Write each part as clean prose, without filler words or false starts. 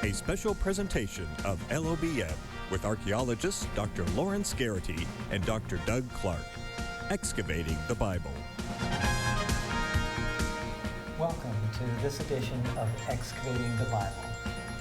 a special presentation of LLBN with archaeologists Dr. Lawrence Garrity and Dr. Doug Clark. Excavating the Bible. Welcome to this edition of Excavating the Bible,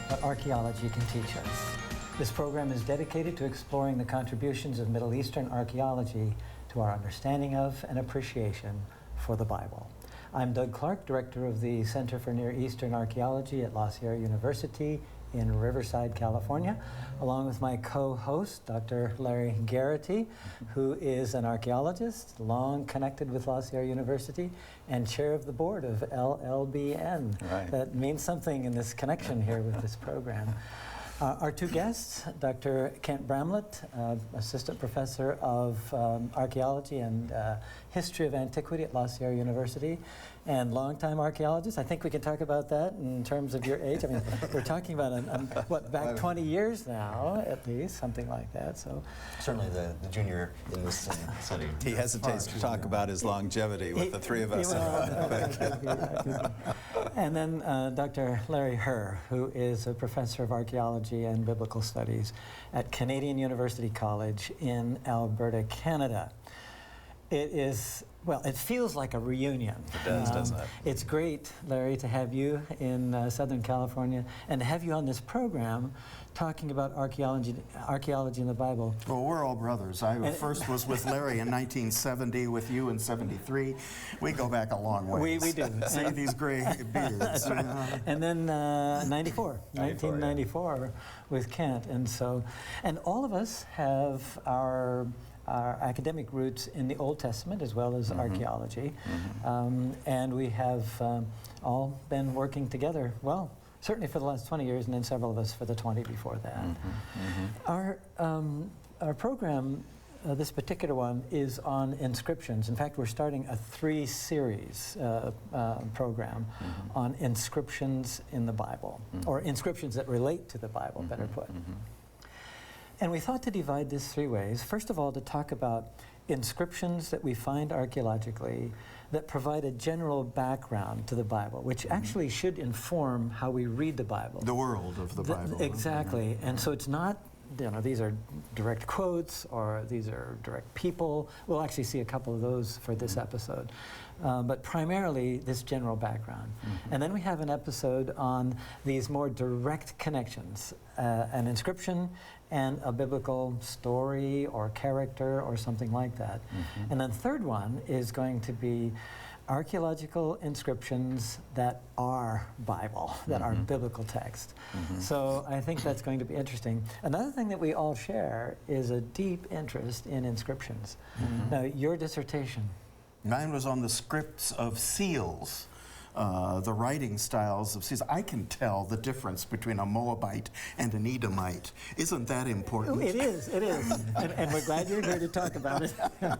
what archaeology can teach us. This program is dedicated to exploring the contributions of Middle Eastern archaeology to our understanding of and appreciation for the Bible. I'm Doug Clark, Director of the Center for Near Eastern Archaeology at La Sierra University in Riverside, California, along with my co-host, Dr. Larry Garrity, who is an archaeologist, long connected with La Sierra University, and chair of the board of LLBN. Right. That means something in this connection here with this program. Our two guests, Dr. Kent Bramlett, Assistant Professor of Archaeology and History of Antiquity at La Sierra University, and longtime archaeologist. I think we can talk about that in terms of your age. I mean, we're talking about, what, back 20 years now, at least, something like that. So certainly the junior in this study. He hesitates to talk about his longevity with the three of us. And then Dr. Larry Herr, who is a professor of archaeology and biblical studies at Canadian University College in Alberta, Canada. It is, well, it feels like a reunion. It does, doesn't it? It's great, Larry, to have you in Southern California and to have you on this program talking about archaeology in the Bible. Well, we're all brothers. I first was with Larry in 1970, with you in 73. We go back a long way. We do. See these gray beards. And then 1994 with Kent. And so, and all of us have our academic roots in the Old Testament as well as archaeology. And we have all been working together, well, certainly for the last 20 years, and then several of us for the 20 before that. Our program, this particular one, is on inscriptions. In fact, we're starting a 3-series program on inscriptions in the Bible, or inscriptions that relate to the Bible, better put. And we thought to divide this 3 ways. First of all, to talk about inscriptions that we find archaeologically that provide a general background to the Bible, which actually should inform how we read the Bible. The world of the Bible. Exactly. And so it's not, you know, these are direct quotes or these are direct people. We'll actually see a couple of those for this episode. But primarily this general background. And then we have an episode on these more direct connections, an inscription and a biblical story or character or something like that. And then the third one is going to be archaeological inscriptions that are Bible, that are biblical text. So I think that's going to be interesting. Another thing that we all share is a deep interest in inscriptions. Now, your dissertation. Mine was on the scripts of seals, the writing styles of seals. I can tell the difference between a Moabite and an Edomite. Isn't that important? It is, it is. And we're glad you're here to talk about it.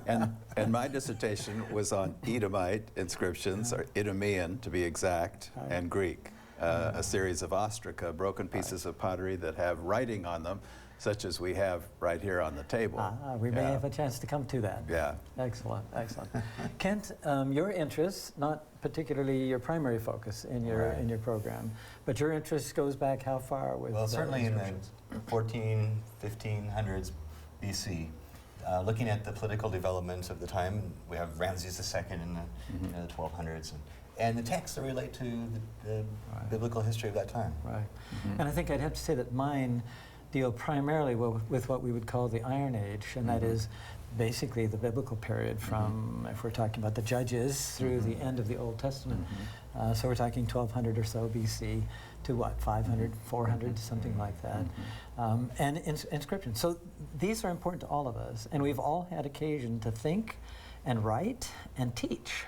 And my dissertation was on Edomite inscriptions, or Idumean to be exact, and Greek. A series of ostraca, broken pieces of pottery that have writing on them, such as we have right here on the table. We may have a chance to come to that. Yeah. Excellent, excellent. Kent, your interests, not particularly your primary focus in your program, but your interest goes back how far with Well, certainly in the 1500s BC. Looking at the political developments of the time, we have Ramses II in the 1200s, and the texts that relate to the biblical history of that time. Right. And I think I'd have to say that mine deal primarily with what we would call the Iron Age, and that is basically the biblical period from, if we're talking about the Judges, through the end of the Old Testament. So we're talking 1200 or so BC to what, 500, 400, something like that. And inscriptions. So these are important to all of us, and we've all had occasion to think and write and teach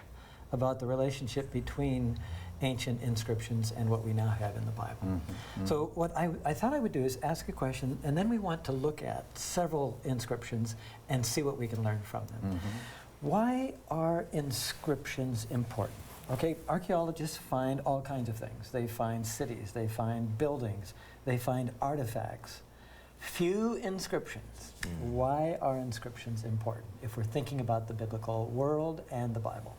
about the relationship between ancient inscriptions and what we now have in the Bible. So what I thought I would do is ask a question, and then we want to look at several inscriptions and see what we can learn from them. Why are inscriptions important? Okay, archaeologists find all kinds of things. They find cities, they find buildings, they find artifacts. Few inscriptions. Why are inscriptions important if we're thinking about the biblical world and the Bible?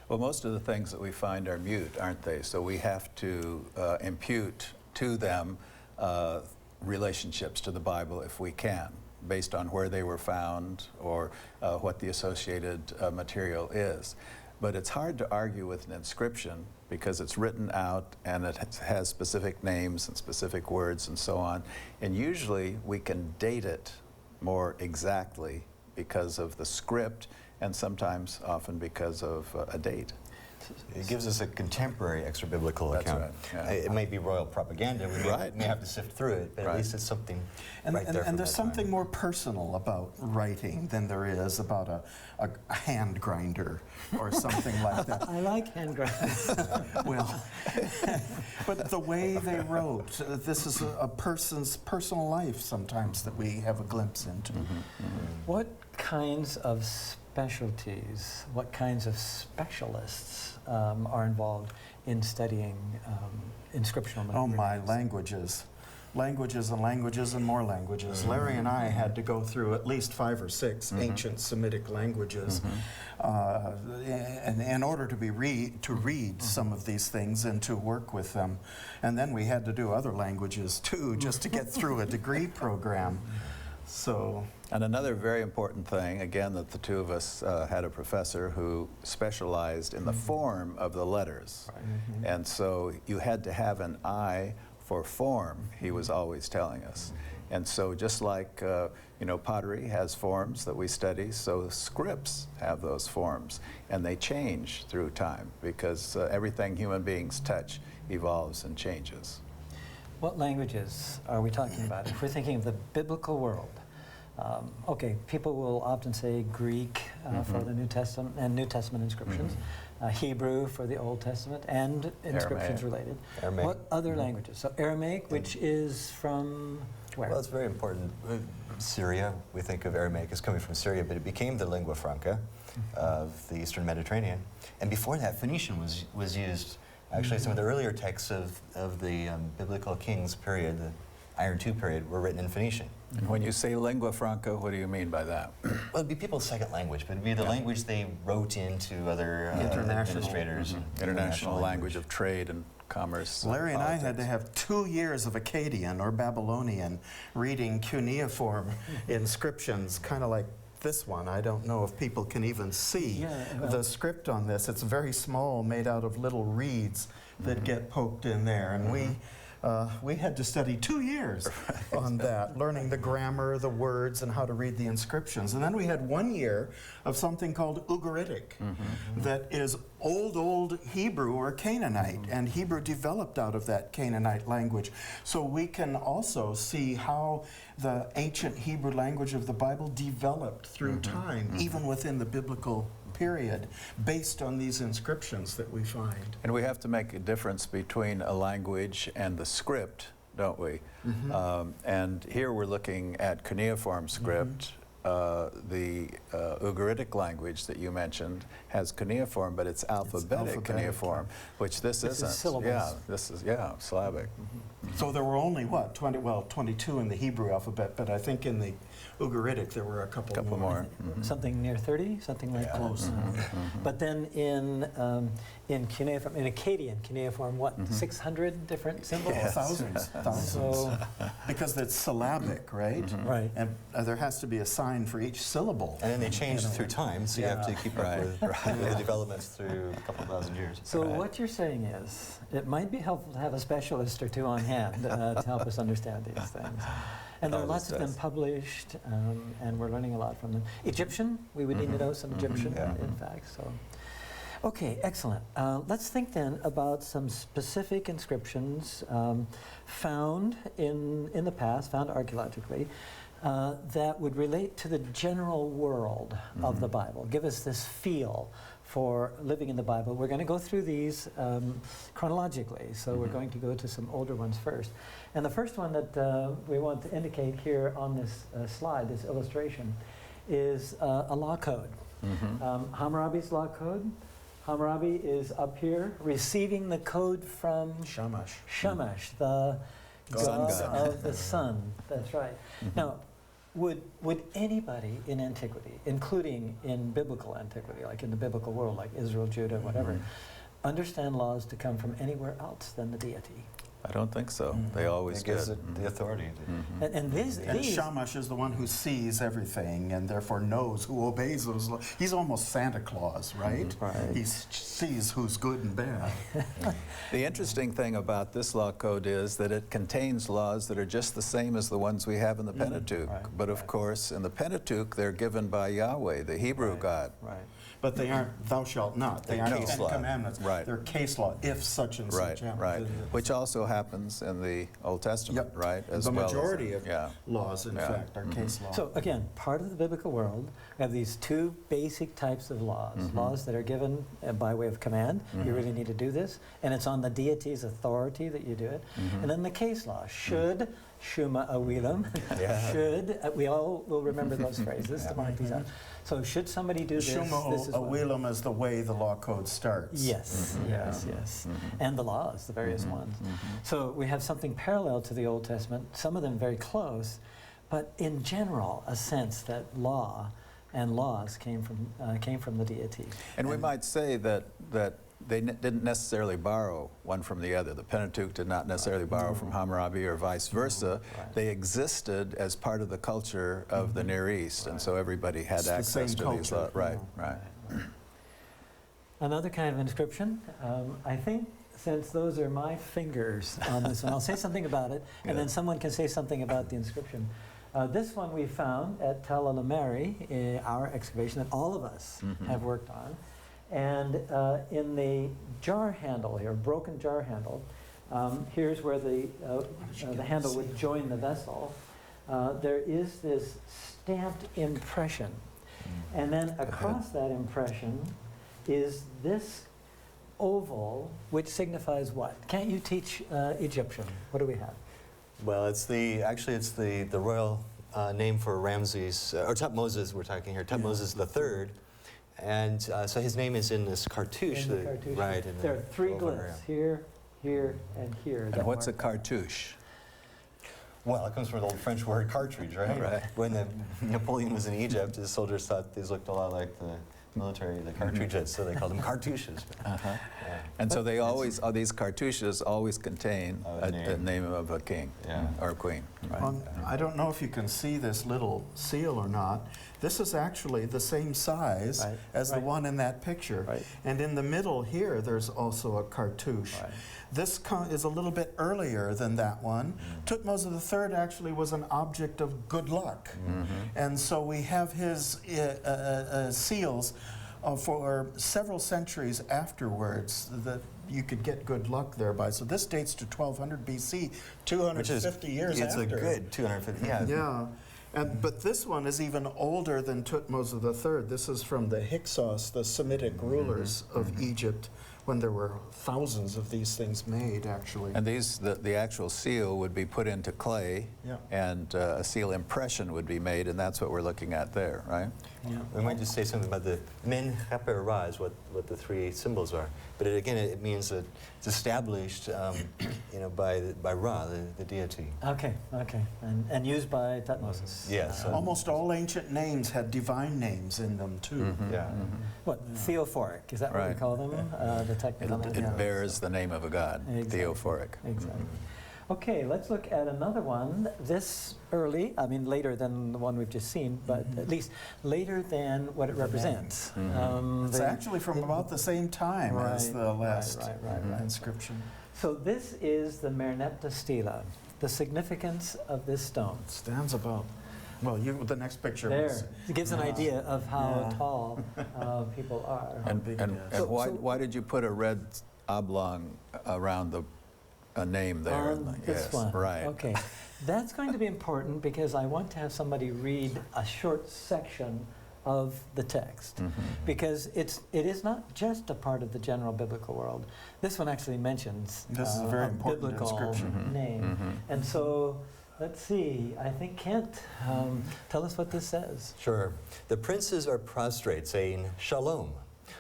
Well, most of the things that we find are mute, aren't they? So we have to impute to them relationships to the Bible if we can, based on where they were found or what the associated material is. But it's hard to argue with an inscription because it's written out and it has specific names and specific words and so on. And usually we can date it more exactly because of the script and sometimes often because of a date. It gives us a contemporary extra-biblical That's account. right, yeah. It may be royal propaganda, we may have to sift through it, but Right. at least it's something And, right there and from there's that something time. more personal about writing than there is about a hand grinder or something like that. I like hand grinders. Well, but the way they wrote, this is a person's personal life sometimes that we have a glimpse into. What kinds of specialties, what kinds of specialists are involved in studying inscriptional Oh materials? my, languages. Languages and languages and more languages. Larry and I had to go through at least 5 or 6 ancient Semitic languages in order to read some of these things and to work with them. And then we had to do other languages too, just to get through a degree program. So. And another very important thing, again, that the two of us had a professor who specialized in the form of the letters. And so you had to have an eye for form, he was always telling us. And so just like, you know, pottery has forms that we study, so scripts have those forms. And they change through time because everything human beings touch evolves and changes. What languages are we talking about? If we're thinking of the biblical world, okay, people will often say Greek for the New Testament and New Testament inscriptions, Hebrew for the Old Testament, and inscriptions related. Aramaic. What other languages? So Aramaic, which is from where? Well, it's very important. Syria, we think of Aramaic as coming from Syria, but it became the lingua franca of the Eastern Mediterranean. And before that, Phoenician was used. Actually, some of the earlier texts of the biblical kings period, the Iron II period, were written in Phoenician. And when you say lingua franca, what do you mean by that? Well, it'd be people's second language, but it'd be the language they wrote into other administrators. And International language of trade and commerce. Larry and I politics. had to have 2 years of Akkadian or Babylonian reading cuneiform inscriptions, kind of like this one. I don't know if people can even see the script on this. It's very small, made out of little reeds that get poked in there. And we had to study 2 years on that, learning the grammar, the words, and how to read the inscriptions. And then we had 1 year of something called Ugaritic, that is old Hebrew or Canaanite, and Hebrew developed out of that Canaanite language. So we can also see how the ancient Hebrew language of the Bible developed through time, even within the biblical period, based on these inscriptions that we find. And we have to make a difference between a language and the script, don't we? And here we're looking at cuneiform script. The Ugaritic language that you mentioned has cuneiform, but it's alphabetic cuneiform, which this isn't. syllables. Yeah, this is, Slavic. So there were only, what, 22 in the Hebrew alphabet, but I think in the Ugaritic there were a couple more. Something near 30, something like that. Close. But then in cuneiform, in Akkadian cuneiform, what, 600 different symbols? Thousands. So, Because it's syllabic, right? right. And there has to be a sign for each syllable. then they changed through time, so you have to keep up with the developments through a couple thousand years. So what you're saying is, it might be helpful to have a specialist or two on hand to help us understand these things. And there are lots of them published, and we're learning a lot from them. Egyptian, we would need to know some Egyptian, in fact. So, okay, excellent. Let's think then about some specific inscriptions found in the past, found archaeologically, that would relate to the general world of the Bible. Give us this feel for living in the Bible. We're going to go through these chronologically, so we're going to go to some older ones first. And the first one that we want to indicate here on this slide, this illustration, is a law code. Hammurabi's law code. Hammurabi is up here receiving the code from Shamash, the god of the sun. That's right. Now, would anybody in antiquity, including in biblical antiquity, like in the biblical world, like Israel, Judah, whatever, understand laws to come from anywhere else than the deity? I don't think so. They always It gives did. it the authority. And these, And Shamash is the one who sees everything and therefore knows who obeys those laws. He's almost Santa Claus, right? Right. He sees who's good and bad. The interesting thing about this law code is that it contains laws that are just the same as the ones we have in the Pentateuch. Right, But of course, in the Pentateuch, they're given by Yahweh, the Hebrew God. Right. But they aren't thou shalt not. They aren't case Ten law. Commandments. Right. They're case law, if such and Right, such happens. right. Which also happens in the Old Testament, Yep. right? The well as- majority of yeah. laws, in Yeah. fact, are case law. So again, part of the biblical world, we have these two basic types of laws. Laws that are given by way of command, you really need to do this, and it's on the deity's authority that you do it. And then the case law, should, shuma awilam, Yeah. should, we all will remember those phrases to mark these out. So should somebody do this, Shuma this is what. Awilam is the way the law code starts. Yes, yes, yes. And the laws, the various ones. So we have something parallel to the Old Testament, some of them very close, but in general, a sense that law and laws came from the deity. And we might say that they didn't necessarily borrow one from the other. The Pentateuch did not necessarily borrow from Hammurabi or vice versa. Right. They existed as part of the culture of the Near East, and so everybody had It's the access same to these culture. laws. Right, right. Another kind of inscription, I think since those are my fingers on this one, I'll say something about it, and then someone can say something about the inscription. This one we found at Tel El-Ameri, our excavation that all of us have worked on. And in the jar handle here, broken jar handle, here's where the handle would join the vessel. There is this stamped impression. And then across that impression is this oval, which signifies what? Can't you teach Egyptian? What do we have? Well, it's the royal name for Ramses, or Tutmosis we're talking here, Tutmosis III. And so his name is in this cartouche. In the cartouche. Right. In There the are three oval glyphs, area. here, here, and here. And that what's a mark that. cartouche? Well, it comes from the old French word cartridge, right? Right. When Napoleon was in Egypt, his soldiers thought these looked a lot like the military, the cartridges, so they called them cartouches. Yeah. And so they always, these cartouches always contain A a name. name of a king or a queen. Right. I don't know if you can see this little seal or not. This is actually the same size Right, as the right. one in that picture. Right. And in the middle here, there's also a cartouche. Right. This is a little bit earlier than that one. Tutmosis III actually was an object of good luck. And so we have his seals for several centuries afterwards that you could get good luck thereby. So this dates to 1200 BC, 250 years it's after. a good 250, yeah. Yeah. But this one is even older than Tutmosis III. This is from the Hyksos, the Semitic rulers of Egypt, when there were thousands of these things made, actually. And these, the actual seal would be put into clay, Yeah. and a seal impression would be made, and that's what we're looking at there, right? Yeah. We might just say something about the men chaper ra is what the three symbols are. But again, it means that it's established, by Ra, the deity. Okay, okay. And used by Tutmosis. Yes. Almost all ancient names had divine names in them, too. Yeah. What, theophoric, is that what we Right. call them? The technical name? It bears the name of a god, Exactly. theophoric. Exactly. Okay, let's look at another one. This early, I mean later than the one we've just seen, but at least later than what it represents. It's actually from about the same time as Right, the last right. inscription. So this is the Merneptah stela, the significance of this stone. Stands about, well, the next picture. There, it gives an idea of how Yeah. tall people are. And So- why did you put a red oblong around a name there? On this Yes, one. right. Okay. That's going to be important because I want to have somebody read a short section of the text. Because it is not just a part of the general biblical world. This one actually mentions This is a very important biblical inscription. name. And so, let's see, I think Kent, tell us what this says. Sure. The princes are prostrate, saying, Shalom.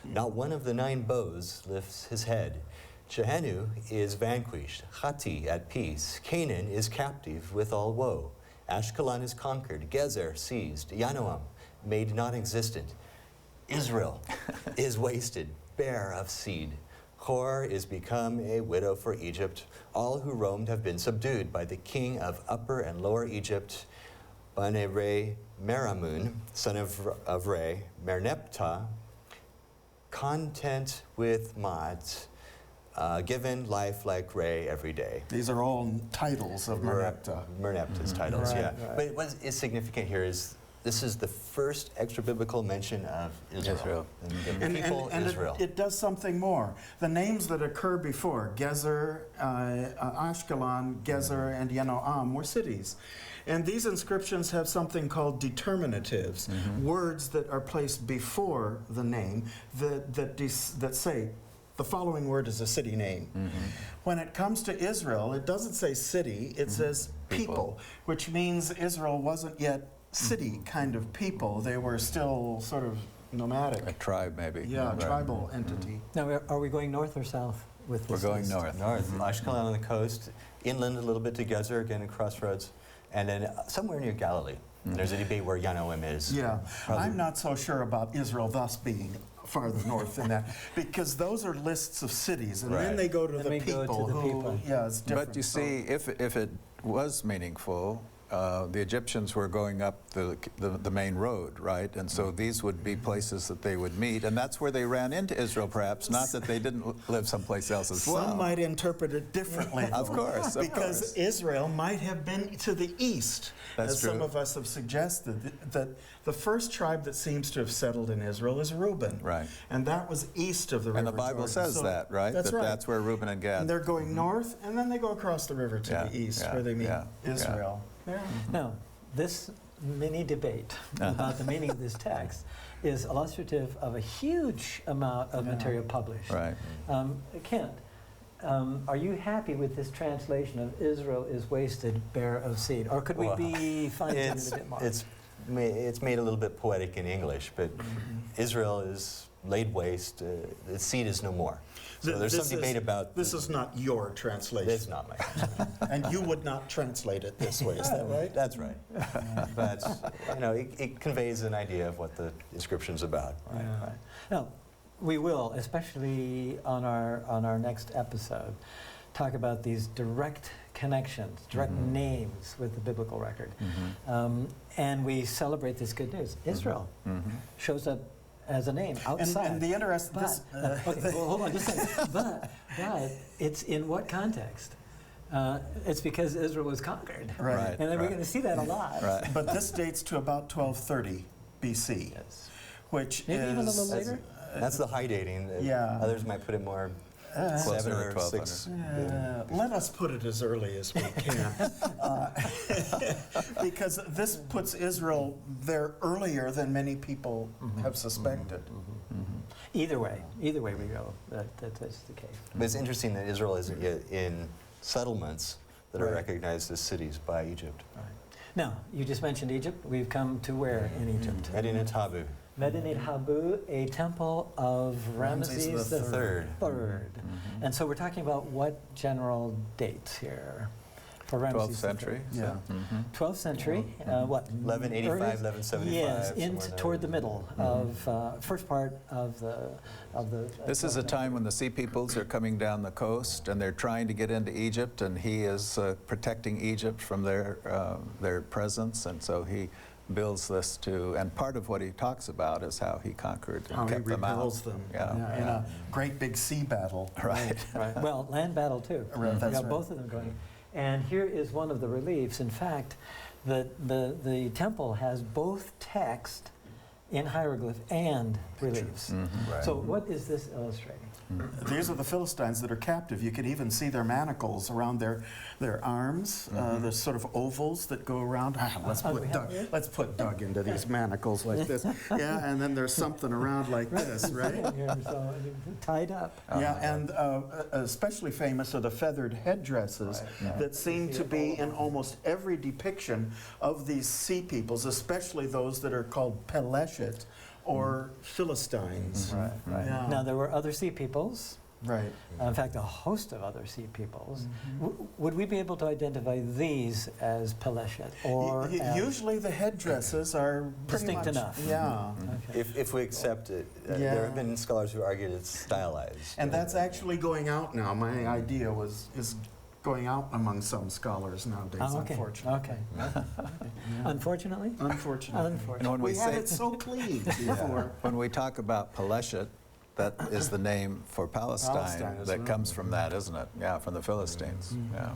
Not one of the 9 bows lifts his head. Jehenu is vanquished, Hati at peace, Canaan is captive with all woe. Ashkelon is conquered, Gezer seized, Yanoam made non-existent. Israel is wasted, bare of seed. Hor is become a widow for Egypt. All who roamed have been subdued by the king of Upper and Lower Egypt, Bane-Re Meramun, son of Re, Merneptah, content with Mads, given life like Re every day. These are all titles of Merneptah. Merneptah's titles, Right, yeah. right. But what is significant here is this is the first extra-biblical mention of Israel. And the people Israel. It does something more. The names that occur before, Gezer, Ashkelon, Gezer, and Yenoam, were cities. And these inscriptions have something called determinatives, words that are placed before the name that say, the following word is a city name. When it comes to Israel, it doesn't say city, it says people, which means Israel wasn't yet city kind of people. They were still sort of nomadic. A tribe, maybe. Yeah, Right. tribal entity. Now, are we going north or south with We're this going list? north. North, Ashkelon on the coast, inland a little bit to Gezer, again at crossroads, and then somewhere near Galilee. There's a debate where Yanoim is. Yeah, Probably- I'm not so sure about Israel thus being farther north than that, because those are lists of cities, and then Right. they go to Then the we go to people the who, people. yeah, it's different. But you So- see, if it was meaningful, the Egyptians were going up the main road, right? And so these would be places that they would meet, and that's where they ran into Israel, perhaps, not that they didn't live someplace else as well. Some might interpret it differently. Of though, course, of because course. Israel might have been to the east, That's as some true. of us have suggested. That the first tribe that seems to have settled in Israel is Reuben. Right. And that was east of the river And the Bible Jordan. says So that, right? That's right. That's where Reuben and Gad. And they're going north, and then they go across the river to Yeah, the east, yeah, where they meet yeah, yeah. Israel. Yeah. Now, this mini debate about the meaning of this text is illustrative of a huge amount of material published. Right. Kent, are you happy with this translation of Israel is wasted, bare of seed? Or could we Well, be fine-tuning it a bit more? It's made a little bit poetic in English, but Israel is laid waste, the seed is no more. So there's some debate about... This is not your translation. It's not my translation. And you would not translate it this way, is that right? That's right. But, you know, it conveys an idea of what the inscription's about. Right. Now, we will, especially on our next episode, talk about these direct connections, direct names with the biblical record. And we celebrate this good news. Israel shows up as a name outside. And the interesting... Okay, well, hold on just a second. But it's in what context? It's because Israel was conquered. Right. And then we're going to see that a lot. Right. But this dates to about 1230 BC, Yes. which Maybe is... even a little later? That's the high dating. Yeah. Others might put it more Closer 7 to or 1200. 6. Let us put it as early as we can. Because this puts Israel there earlier than many people have suspected. Either way we go, that's the case. But it's interesting that Israel is in settlements that are Right. recognized as cities by Egypt. Right. Now, you just mentioned Egypt. We've come to where in Egypt? Medinet Habu. Medinet Habu, a temple of Ramesses Ramesses III. III. And so we're talking about what general dates here for Ramesses 12th century. III? Yeah. 12th century, what? 1185, early- 1175. Yes, somewhere there. toward the middle of, first part of the... This is a time when the Sea Peoples are coming down the coast, and they're trying to get into Egypt, and he is protecting Egypt from their presence, and so he builds this to, and part of what he talks about is how he conquered and How he kept them out. repels them Yeah. in a great big sea battle. Right. Right. Well, land battle too. Right, You that's got right. both of them going. And here is one of the reliefs. In fact, the temple has both text in hieroglyph and reliefs. Right. So what is this illustrating? These are the Philistines that are captive. You can even see their manacles around their arms. There's sort of ovals that go around. Let's put Doug into these manacles like this. Yeah, and then there's something around like this, right? Here, so tied up. Yeah, and especially famous are the feathered headdresses that seem to be in almost every depiction of these sea peoples, especially those that are called Peleshet or Philistines. Right. Yeah. Now, there were other sea peoples Right. In fact, a host of other sea peoples. Would we be able to identify these as Peleshet? Or as Usually the headdresses are pretty distinct much, enough? Yeah. Okay. If we accept it, Yeah. there have been scholars who argued it's stylized. And that's actually going out now. My idea is going out among some scholars nowadays, Oh, okay. unfortunately. Okay. Unfortunately? Unfortunately. Unfortunately. And when We we had say, it so clean before. when we talk about Peleshet, that is the name for Palestine, Palestine as that well. comes from that, isn't it? Yeah, from the Philistines. Yeah.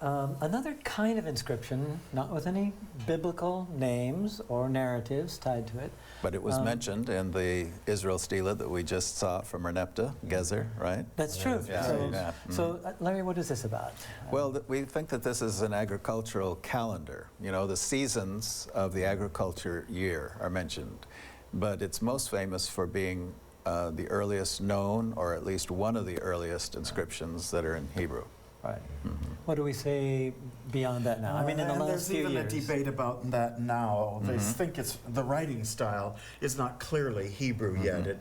Another kind of inscription, not with any biblical names or narratives tied to it. But it was mentioned in the Israel stela that we just saw from Erneptah, Gezer, right? That's true. Yeah, So, yeah. so, Larry, what is this about? Well, we think that this is an agricultural calendar. You know, the seasons of the agriculture year are mentioned, but it's most famous for being the earliest known, or at least one of the earliest inscriptions that are in Hebrew. Right. What do we say beyond that now? I mean, in the And last there's few even years. a debate about that now. They think it's the writing style is not clearly Hebrew yet.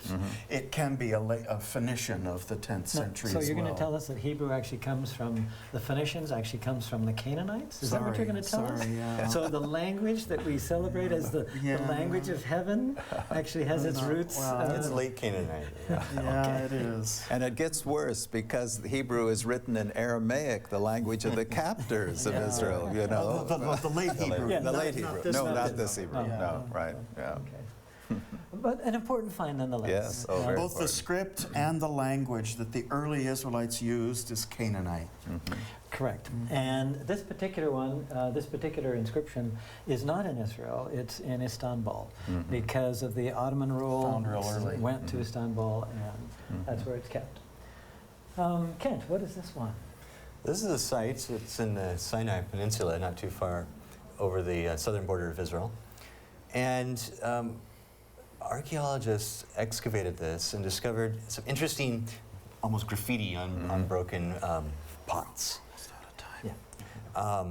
It can be a Phoenician of the 10th No, century so as you're well. going to tell us that Hebrew actually comes from the Phoenicians, actually comes from the Canaanites? Is that what you're going to tell us? Sorry, yeah. So the language that we celebrate as the language of heaven actually has its No, roots. well, It's late Canaanite. Yeah. Yeah, it is. And it gets worse because Hebrew is written in Aramaic, the language of the captors of Israel, you know. The late Hebrew. Yeah, The not- late not Hebrew. this No, one. not this Hebrew. No. No, right, yeah. Okay. But an important find nonetheless. Yes, oh, very Both the important. script and the language that the early Israelites used is Canaanite. Correct. And this particular one, this particular inscription is not in Israel, it's in Istanbul because of the Ottoman rule. Found real early. Went to Istanbul and that's where it's kept. Kent, what is this one? This is a site. It's in the Sinai Peninsula, not too far over the southern border of Israel. And archaeologists excavated this and discovered some interesting, almost graffiti on broken pots. Yeah.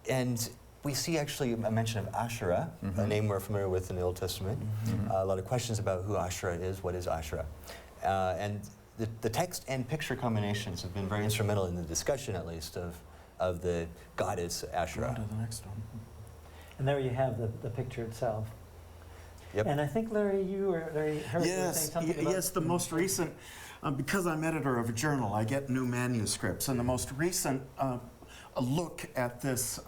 And we see actually a mention of Asherah, a name we're familiar with in the Old Testament. A lot of questions about who Asherah is, what is Asherah. And the text and picture combinations have been very instrumental in the discussion, at least, of the goddess Asherah. Go to the next one. And there you have the picture itself. Yep. And I think, Larry, you or Larry Herb were saying Yes, something about... yes, the most recent, because I'm editor of a journal, I get new manuscripts, and the most recent a look at this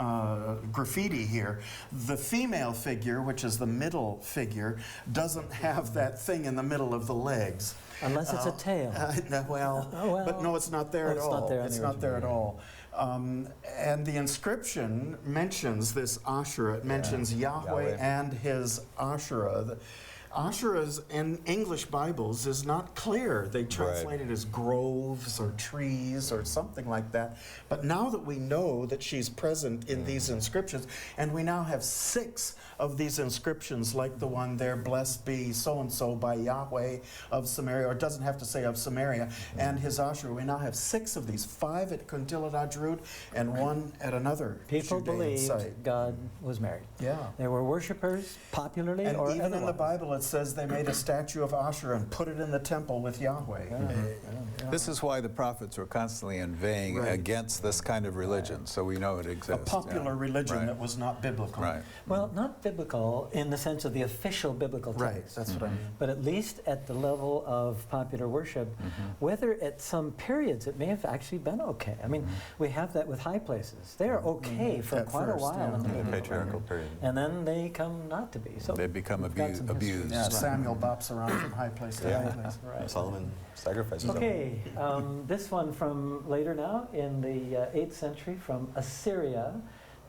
graffiti here, the female figure, which is the middle figure, doesn't have that thing in the middle of the legs. Unless it's a tail. No, well, but no, it's not there Oh, at it's all. not there in It's the not there at original. all. And the inscription mentions this Asherah. It mentions Yahweh and his Asherah. The Asherahs in English Bibles is not clear. They translate it as groves or trees or something like that. But now that we know that she's present in these inscriptions, and we now have 6 of these inscriptions like the one there, blessed be so-and-so by Yahweh of Samaria, or it doesn't have to say of Samaria, and his Asherah. We now have 6 of these, 5 at Kuntilat Adrud and 1 at another People Judean believed site. God was married. Yeah. They were worshipers, popularly And or even in the otherwise. Bible it says they made a statue of Asherah and put it in the temple with Yahweh. This is why the prophets were constantly inveighing Right. against this kind of religion, so we know it exists. A popular religion Right. that was not biblical. Right. Well, not biblical in the sense of the official biblical text. Right, that's what I mean. But at least at the level of popular worship, whether at some periods it may have actually been okay. I mean, we have that with high places. They are okay for At quite a first, while yeah. in the The biblical patriarchal record. period. And then they come not to be. So They become we've got some history. abused. Yeah, Samuel bops around from high place to high place. Right. Solomon sacrifices. Okay, this one from later now in the 8th century from Assyria,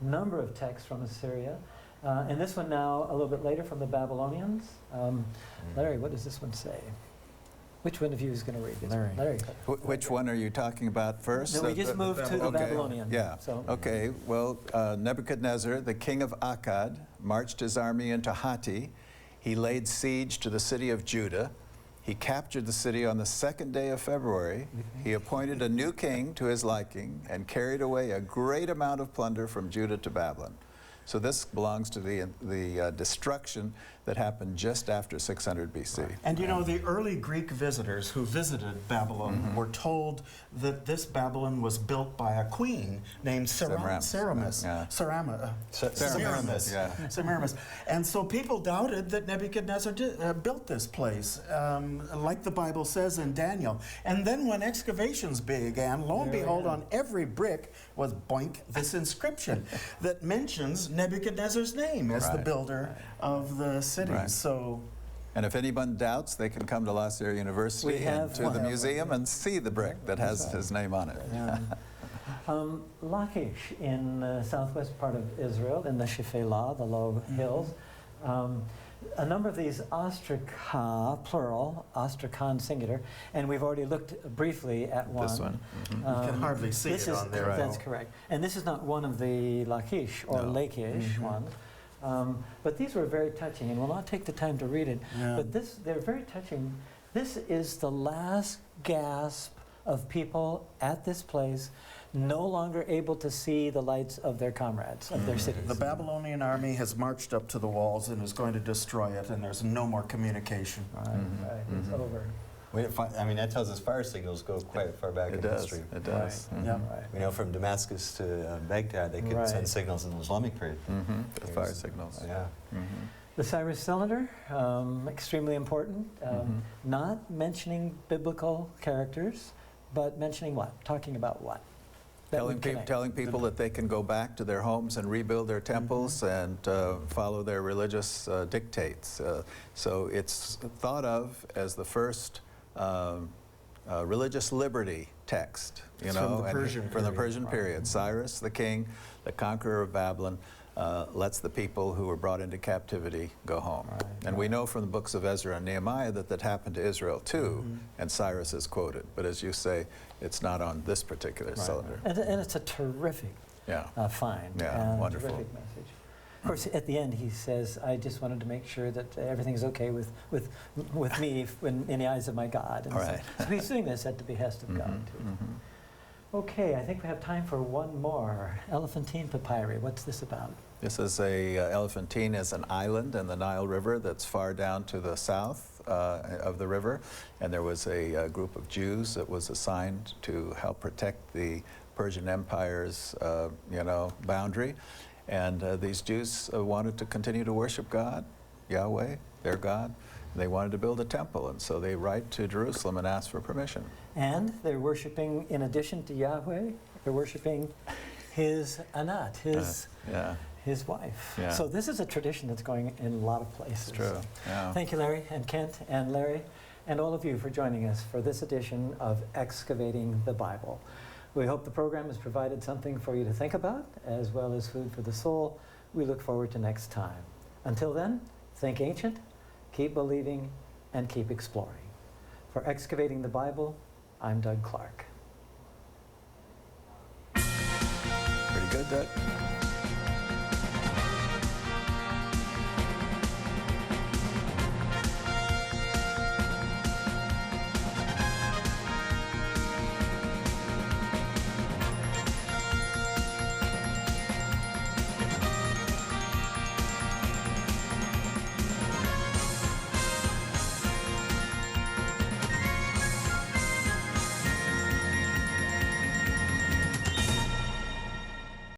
number of texts from Assyria. And this one now a little bit later from the Babylonians. Larry, what does this one say? Which one of you is going to read this? Larry. Larry. Which one are you talking about first? No, we just moved to the Okay, Babylonian. Yeah. So, Okay. Well, Nebuchadnezzar, the king of Akkad, marched his army into Hatti. He laid siege to the city of Judah. He captured the city on the 2nd day of February. He appointed a new king to his liking and carried away a great amount of plunder from Judah to Babylon. So this belongs to the destruction that happened just after 600 BC. And you know, the early Greek visitors who visited Babylon were told that this Babylon was built by a queen named Semiramis. Yeah. Semiramis. Yeah. Semiramis. And so people doubted that Nebuchadnezzar built this place, like the Bible says in Daniel. And then when excavations began, lo and behold, on every brick was, boink, this inscription that mentions Nebuchadnezzar's name as the builder of the city. Right. So, And if anyone doubts, they can come to La Sierra University and to the museum and see the brick that has his name on it. Yeah. Lachish in the southwest part of Israel, in the Shephelah, the low hills. A number of these ostraca, plural, ostracan singular, and we've already looked briefly at one. This one. you can hardly see it on there. That's correct. And this is not one of the Lachish or Lachish ones. But these were very touching, and we'll not take the time to read it. Yeah. But they're very touching. This is the last gasp of people at this place, no longer able to see the lights of their comrades, of their cities. The Babylonian army has marched up to the walls and is going to destroy it, and there's no more communication. Right, it's over. I mean, that tells us fire signals go quite far back in history. It does. Right. Yeah. Right. We know from Damascus to Baghdad, they could send signals in the Islamic period. The fire signals. Yeah. The Cyrus cylinder, extremely important. Not mentioning biblical characters, but mentioning what? Talking about what? Telling people that they can go back to their homes and rebuild their temples and follow their religious dictates. So it's thought of as the first religious liberty text, you know, from the Persian period. Cyrus, the king, the conqueror of Babylon, lets the people who were brought into captivity go home. And we know from the books of Ezra and Nehemiah that that happened to Israel too, and Cyrus is quoted. But as you say, it's not on this particular cylinder. And it's a terrific find. Yeah, and wonderful. Terrific message. Of course, at the end he says, I just wanted to make sure that everything's okay with me in the eyes of my God. And so he's doing this at the behest of God too. Okay, I think we have time for one more. Elephantine papyri, what's this about? This is Elephantine is an island in the Nile River that's far down to the south of the river. And there was a group of Jews that was assigned to help protect the Persian Empire's boundary. And these Jews wanted to continue to worship God, Yahweh, their God. They wanted to build a temple, and so they write to Jerusalem and ask for permission. And they're worshiping, in addition to Yahweh, they're worshiping his Anat, his wife. Yeah. So this is a tradition that's going in a lot of places. It's true. Yeah. Thank you, Larry and Kent and Larry, and all of you for joining us for this edition of Excavating the Bible. We hope the program has provided something for you to think about, as well as food for the soul. We look forward to next time. Until then, think ancient, keep believing, and keep exploring. For Excavating the Bible, I'm Doug Clark. Pretty good, Doug?